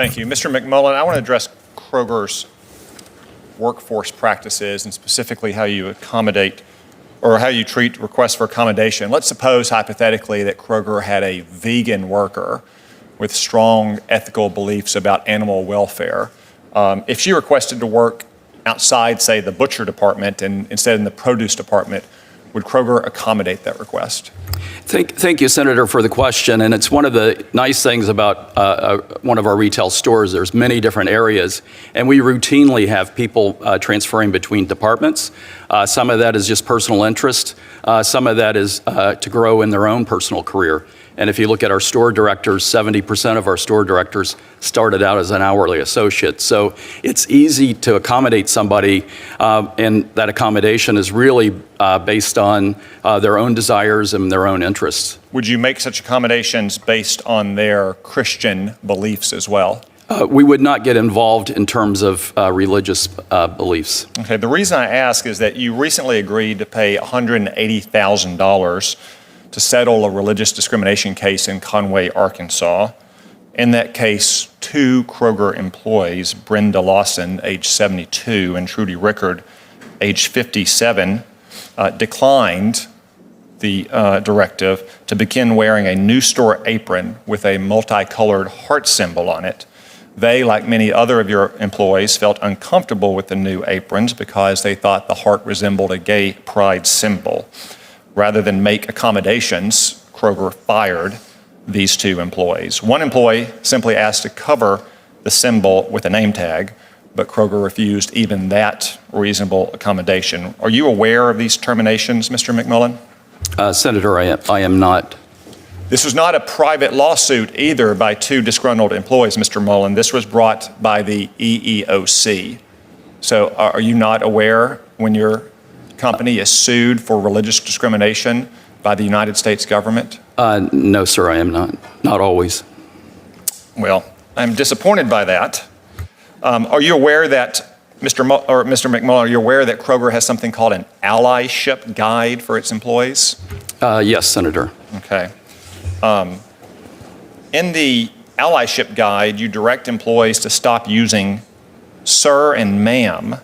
Thank you. Mr. McMullen, I want to address Kroger's workforce practices and specifically how you accommodate or how you treat requests for accommodation. Let's suppose hypothetically that Kroger had a vegan worker with strong ethical beliefs about animal welfare. If she requested to work outside, say, the butcher department and instead in the produce department, would Kroger accommodate that request? Thank you, Senator, for the question. And it's one of the nice things about one of our retail stores. There's many different areas, and we routinely have people transferring between departments. Some of that is just personal interest. Some of that is to grow in their own personal career. And if you look at our store directors, 70% of our store directors started out as an hourly associate. So it's easy to accommodate somebody, and that accommodation is really based on their own desires and their own interests. Would you make such accommodations based on their Christian beliefs as well? We would not get involved in terms of religious beliefs. Okay, the reason I ask is that you recently agreed to pay $180,000 to settle a religious discrimination case in Conway, Arkansas. In that case, two Kroger employees, Brenda Lawson, age 72, and Trudy Rickard, age 57, declined the directive to begin wearing a new store apron with a multicolored heart symbol on it. They, like many other of your employees, felt uncomfortable with the new aprons because they thought the heart resembled a gay pride symbol. Rather than make accommodations, Kroger fired these two employees. One employee simply asked to cover the symbol with a name tag, but Kroger refused even that reasonable accommodation. Are you aware of these terminations, Mr. McMullen? Senator, I am not. This was not a private lawsuit either by two disgruntled employees, Mr. Mullen. This was brought by the EEOC. So are you not aware when your company is sued for religious discrimination by the United States government? No, sir, I am not. Not always. Well, I'm disappointed by that. Are you aware that, Mr. McMullen, are you aware that Kroger has something called an Allyship guide for its employees? Yes, Senator. Okay. In the Allyship guide, you direct employees to stop using sir and ma'am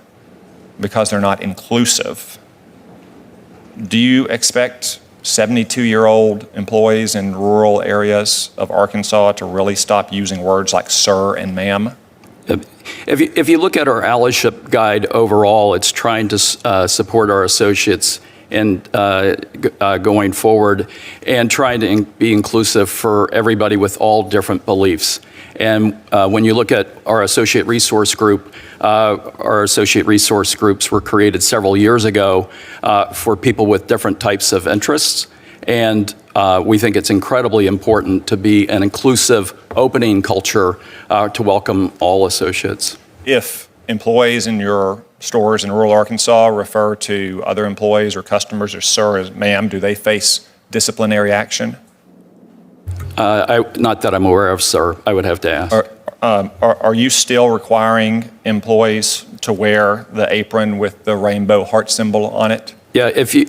because they're not inclusive. Do you expect 72-year-old employees in rural areas of Arkansas to really stop using words like sir and ma'am? If you look at our Allyship guide overall, it's trying to support our associates in going forward and trying to be inclusive for everybody with all different beliefs. And when you look at our associate resource group, our associate resource groups were created several years ago for people with different types of interests. And we think it's incredibly important to be an inclusive, opening culture to welcome all associates. If employees in your stores in rural Arkansas refer to other employees or customers as sir or ma'am, do they face disciplinary action? Not that I'm aware of, sir. I would have to ask. Are you still requiring employees to wear the apron with the rainbow heart symbol on it? Yeah, if you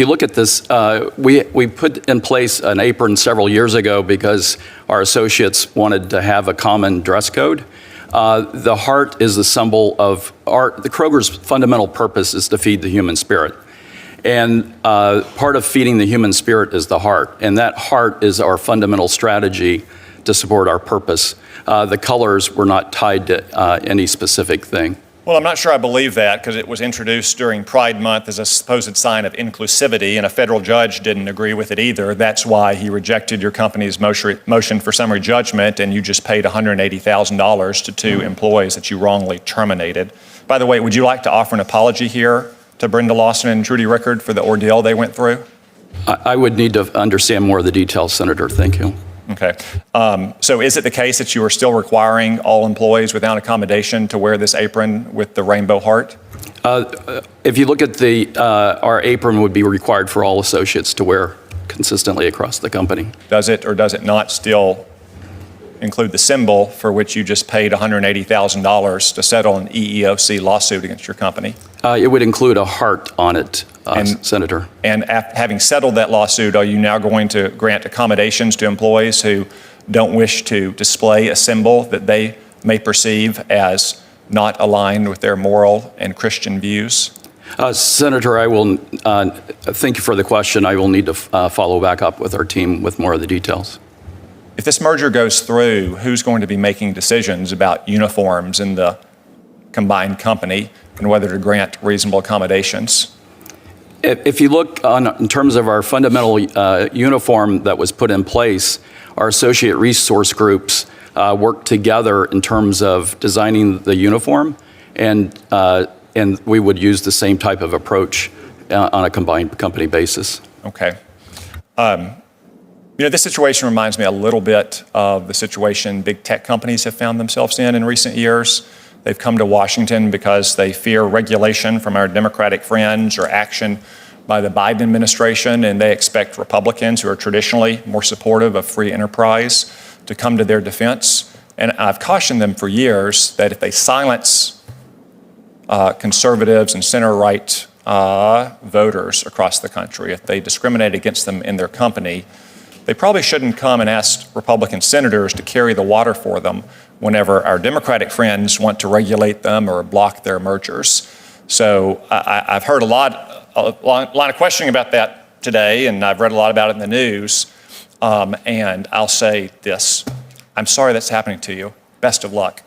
look at this, we put in place an apron several years ago because our associates wanted to have a common dress code. The heart is the symbol of the Kroger's fundamental purpose is to feed the human spirit. And part of feeding the human spirit is the heart. And that heart is our fundamental strategy to support our purpose. The colors were not tied to any specific thing. Well, I'm not sure I believe that because it was introduced during Pride Month as a supposed sign of inclusivity, and a federal judge didn't agree with it either. That's why he rejected your company's motion for summary judgment, and you just paid $180,000 to two employees that you wrongly terminated. By the way, would you like to offer an apology here to Brenda Lawson and Trudy Rickard for the ordeal they went through? I would need to understand more of the details, Senator. Thank you. Okay. So is it the case that you are still requiring all employees without accommodation to wear this apron with the rainbow heart? If you look at our apron would be required for all associates to wear consistently across the company. Does it or does it not still include the symbol for which you just paid $180,000 to settle an EEOC lawsuit against your company? It would include a heart on it, Senator. And having settled that lawsuit, are you now going to grant accommodations to employees who don't wish to display a symbol that they may perceive as not aligned with their moral and Christian views? Senator, I will thank you for the question. I will need to follow back up with our team with more of the details. If this merger goes through, who's going to be making decisions about uniforms in the combined company and whether to grant reasonable accommodations? If you look in terms of our fundamental uniform that was put in place, our associate resource groups work together in terms of designing the uniform, and we would use the same type of approach on a combined company basis. Okay. This situation reminds me a little bit of the situation big tech companies have found themselves in recent years. They've come to Washington because they fear regulation from our Democratic friends or action by the Biden administration, and they expect Republicans, who are traditionally more supportive of free enterprise, to come to their defense. And I've cautioned them for years that if they silence conservatives and center-right voters across the country, if they discriminate against them in their company, they probably shouldn't come and ask Republican senators to carry the water for them whenever our Democratic friends want to regulate them or block their mergers. So I've heard a lot of questioning about that today, and I've read a lot about it in the news. And I'll say this: I'm sorry that's happening to you. Best of luck.